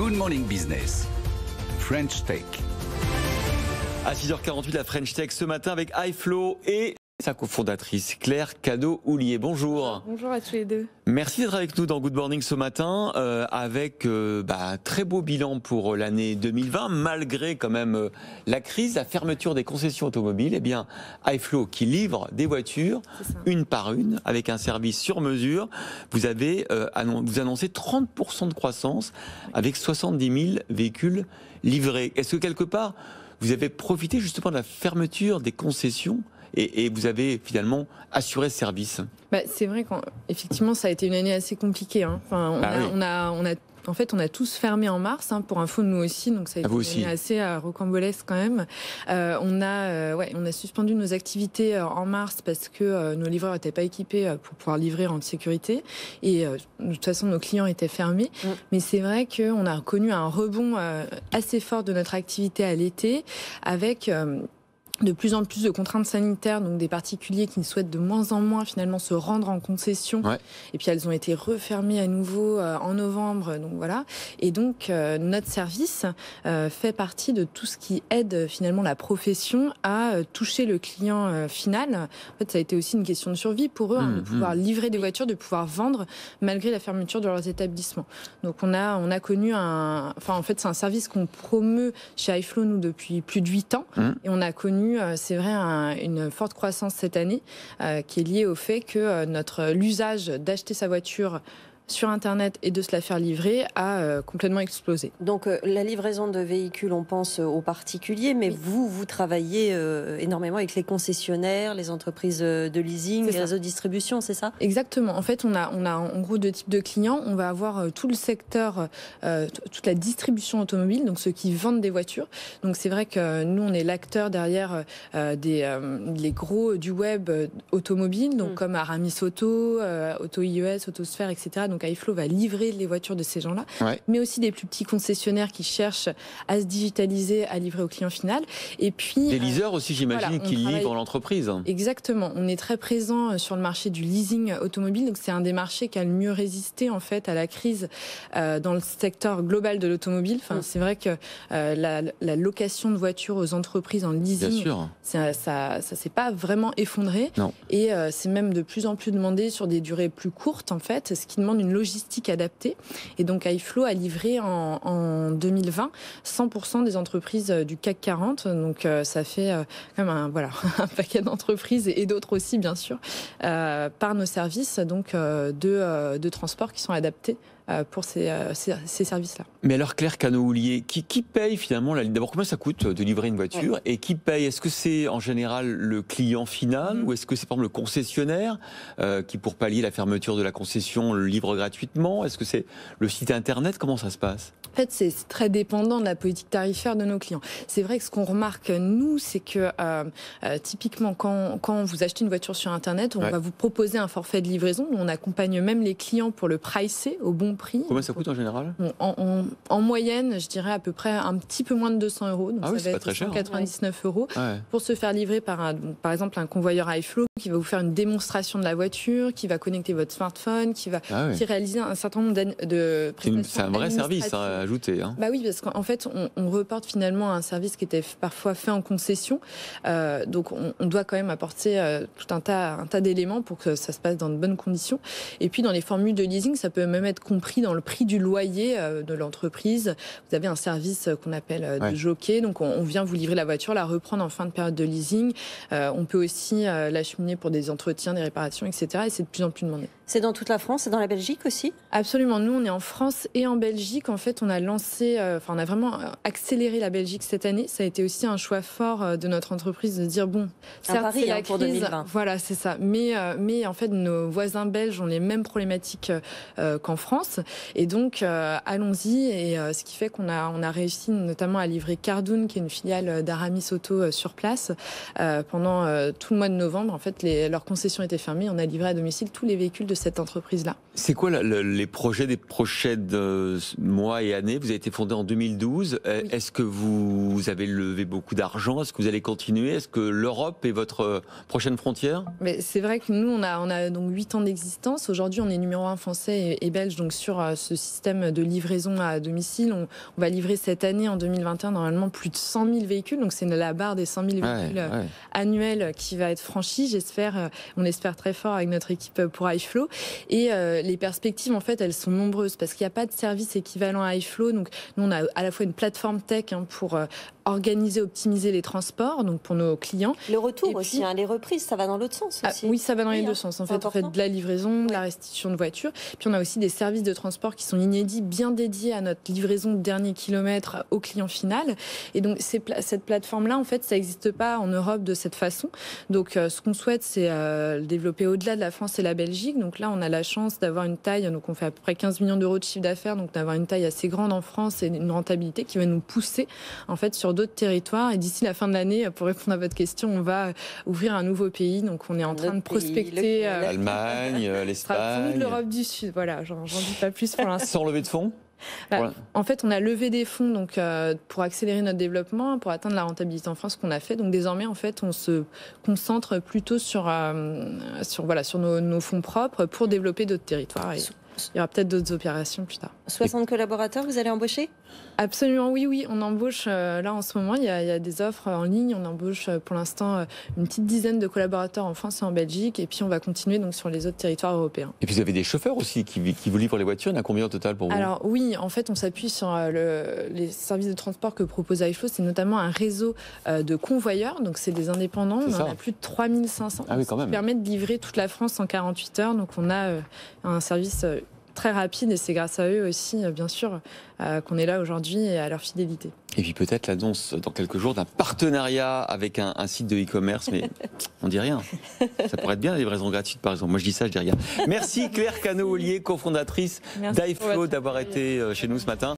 Good Morning Business, French Tech. À 6h48, la French Tech ce matin avec iFlow et sa cofondatrice Claire Cadot-Houlier. Bonjour. Bonjour à tous les deux. Merci d'être avec nous dans Good Morning ce matin avec un très beau bilan pour l'année 2020 malgré quand même la crise, la fermeture des concessions automobiles. Eh bien, iFlow qui livre des voitures une par une avec un service sur mesure. Vous avez vous annoncez 30% de croissance avec 70 000 véhicules livrés. Est-ce que quelque part vous avez profité justement de la fermeture des concessions et vous avez finalement assuré ce service? C'est vrai qu'effectivement, ça a été une année assez compliquée. On a tous fermé en mars, pour info, nous aussi, donc ça a été une année assez rocambolesque quand même. On a suspendu nos activités en mars parce que nos livreurs n'étaient pas équipés pour pouvoir livrer en sécurité et de toute façon nos clients étaient fermés. Mais c'est vrai qu'on a connu un rebond assez fort de notre activité à l'été avec de plus en plus de contraintes sanitaires, donc des particuliers qui souhaitent de moins en moins finalement se rendre en concession. Et puis elles ont été refermées à nouveau en novembre, donc voilà. Et donc notre service fait partie de tout ce qui aide finalement la profession à toucher le client final. En fait, ça a été aussi une question de survie pour eux, de pouvoir livrer des voitures, de pouvoir vendre malgré la fermeture de leurs établissements. Donc on a connu en fait c'est un service qu'on promeut chez iFlow nous depuis plus de 8 ans et on a connu c'est vrai une forte croissance cette année qui est liée au fait que l'usage d'acheter sa voiture sur Internet et de se la faire livrer a complètement explosé. Donc la livraison de véhicules, on pense aux particuliers, mais vous travaillez énormément avec les concessionnaires, les entreprises de leasing, les réseaux de distribution, c'est ça? Exactement. En fait, on a en gros 2 types de clients. On va avoir tout le secteur, toute la distribution automobile, donc ceux qui vendent des voitures. Donc c'est vrai que nous, on est l'acteur derrière les gros du web automobile, donc comme Aramis Auto, Auto IES, Autosphère, etc. Donc iFlow va livrer les voitures de ces gens-là, mais aussi des plus petits concessionnaires qui cherchent à se digitaliser, à livrer au client final. Et puis des leasers aussi, j'imagine, qui livrent l'entreprise. Exactement. On est très présent sur le marché du leasing automobile. Donc c'est un des marchés qui a le mieux résisté en fait à la crise dans le secteur global de l'automobile. C'est vrai que la location de voitures aux entreprises en leasing, ça s'est pas vraiment effondré. Et c'est même de plus en plus demandé sur des durées plus courtes en fait, ce qui demande une logistique adaptée. Et donc iFlow a livré en 2020 100% des entreprises du CAC 40. Donc ça fait quand même un paquet d'entreprises et d'autres aussi bien sûr par nos services donc de transport qui sont adaptés pour ces services-là. Mais alors Claire Cadot-Houlier, qui paye finalement d'abord, combien ça coûte de livrer une voiture et qui paye? Est-ce que c'est en général le client final ou est-ce que c'est par exemple le concessionnaire qui, pour pallier la fermeture de la concession, le livre gratuitement? Est-ce que c'est le site internet? Comment ça se passe? En fait, c'est très dépendant de la politique tarifaire de nos clients. C'est vrai que ce qu'on remarque, nous, c'est que typiquement, quand vous achetez une voiture sur Internet, on va vous proposer un forfait de livraison. On accompagne même les clients pour le pricer au bon prix. Combien ça coûte en général? En moyenne, je dirais à peu près un petit peu moins de 200 €. Donc ça va être 199 € pour se faire livrer par exemple un convoyeur iFlow qui va vous faire une démonstration de la voiture, qui va connecter votre smartphone, qui réaliser un certain nombre de prestations. C'est un vrai service à ajouter. Oui, parce qu'en fait, on reporte finalement un service qui était parfois fait en concession. Donc on doit quand même apporter tout un tas d'éléments pour que ça se passe dans de bonnes conditions. Et puis dans les formules de leasing, ça peut même être compris dans le prix du loyer de l'entreprise. Vous avez un service qu'on appelle de jockey. Donc on vient vous livrer la voiture, la reprendre en fin de période de leasing. On peut aussi l'acheminer pour des entretiens, des réparations, etc. Et c'est de plus en plus demandé. C'est dans toute la France et dans la Belgique aussi? Absolument. Nous, on est en France et en Belgique. En fait, on a vraiment accéléré la Belgique cette année. Ça a été aussi un choix fort de notre entreprise de dire certes, c'est la pour crise. 2020. Voilà, c'est ça. Mais en fait, nos voisins belges ont les mêmes problématiques qu'en France. Et donc, allons-y. Et ce qui fait qu'on a réussi notamment à livrer Cardoon, qui est une filiale d'Aramis Auto sur place, pendant tout le mois de novembre. En fait, leur concession était fermée. On a livré à domicile tous les véhicules de cette entreprise-là. C'est quoi les projets des prochains mois et années? Vous avez été fondé en 2012. Oui. Est-ce que vous avez levé beaucoup d'argent? Est-ce que vous allez continuer? Est-ce que l'Europe est votre prochaine frontière? Mais c'est vrai que nous, on a donc 8 ans d'existence. Aujourd'hui, on est numéro 1 français et belge donc sur ce système de livraison à domicile. On va livrer cette année, en 2021, normalement plus de 100 000 véhicules. Donc c'est la barre des 100 000 véhicules annuels qui va être franchie. On espère très fort avec notre équipe pour iFlow. Et les perspectives, en fait, elles sont nombreuses parce qu'il n'y a pas de service équivalent à iFlow. Donc nous, on a à la fois une plateforme tech pour organiser, optimiser les transports, donc pour nos clients. Le retour aussi, les reprises, ça va dans l'autre sens aussi. Oui, ça va dans les deux sens. En fait, on fait de la livraison, de la restitution de voitures. Puis on a aussi des services de transport qui sont inédits, bien dédiés à notre livraison de dernier kilomètre au client final. Et donc cette plateforme-là, en fait, ça n'existe pas en Europe de cette façon. Donc ce qu'on souhaite, c'est le développer au-delà de la France et la Belgique. Donc là, on a la chance d'avoir une taille, donc on fait à peu près 15 millions d'euros de chiffre d'affaires, donc d'avoir une taille assez grande en France et une rentabilité qui va nous pousser en fait sur d'autres territoires. Et d'ici la fin de l'année, pour répondre à votre question, on va ouvrir un nouveau pays. Donc on est en train de prospecter l'Allemagne, l'Espagne, l'Europe du Sud. Voilà, j'en dis pas plus pour l'instant. Sans lever de fonds? En fait, on a levé des fonds donc, pour accélérer notre développement, pour atteindre la rentabilité en France qu'on a fait. Donc désormais, en fait, on se concentre plutôt sur nos fonds propres pour développer d'autres territoires. Et il y aura peut-être d'autres opérations plus tard. 60 collaborateurs, vous allez embaucher? Absolument, oui. On embauche là en ce moment. Il y a des offres en ligne. On embauche pour l'instant une petite dizaine de collaborateurs en France et en Belgique. Et puis on va continuer donc sur les autres territoires européens. Et puis vous avez des chauffeurs aussi qui vous livrent les voitures. Il y en a combien au total pour vous? Alors oui, en fait, on s'appuie sur les services de transport que propose iFlow. C'est notamment un réseau de convoyeurs. Donc c'est des indépendants. On en a plus de 3500. Ah oui, quand même. Ça permet de livrer toute la France en 48 heures. Donc on a un service très rapide et c'est grâce à eux aussi, bien sûr, qu'on est là aujourd'hui et à leur fidélité. Et puis peut-être l'annonce dans quelques jours d'un partenariat avec un site de e-commerce, mais on dit rien. Ça pourrait être bien la livraison gratuite, par exemple. Moi, je dis ça, je dis rien. Merci Claire Cano-Ollier, cofondatrice d'iFlow, d'avoir été chez nous ce matin.